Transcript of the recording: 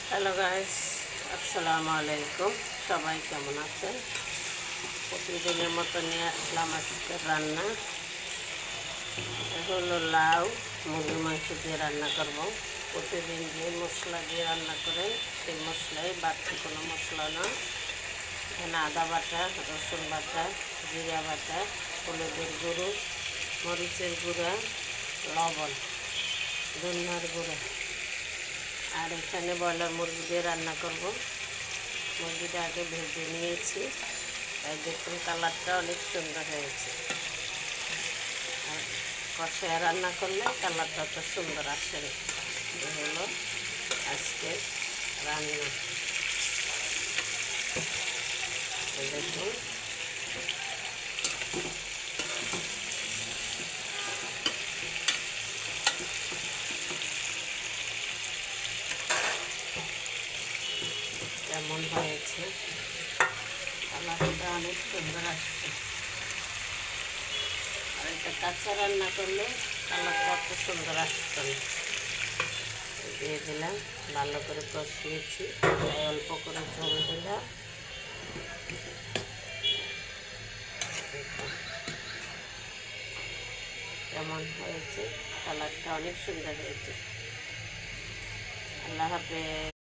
Hello guys, আসসালামু আলাইকুম। সবাই কেমন আছেন? প্রতিদিনের মতো নিয়ে আসলাম আজকের রান্না। হলো লাউ মুরগির মাংস দিয়ে রান্না করব। প্রতিদিন যে মশলা দিয়ে রান্না করে সেই মশলাই, বাড়তি কোনো মশলা না। এখানে আদা বাটা, রসুন বাটা, জিরা বাটা, হলুদের গুঁড়ো, মরিচের গুঁড়া, লবণ, ধনিয়ার গুঁড়ো। আর এখানে ব্রয়লার মুরগি দিয়ে রান্না করব। মুরগিটা আগে ভেজে নিয়েছি, তাই দেখুন কালারটা অনেক সুন্দর হয়েছে। আর কষায় রান্না করলে কালারটা তো সুন্দর আসে। এই হলো আজকে রান্না। দেখুন কেমন হয়েছে, কালারটা অনেক সুন্দর আসছে। আর এটা কাঁচা রান্না করলে কালারটা এত সুন্দর আসতো না। দিয়ে দিলাম, ভালো করে কষিয়েছি, তাই অল্প করে ঝোল দিলাম। কেমন হয়েছে, কালারটা অনেক সুন্দর হয়েছে। আল্লাহ হাফেজ।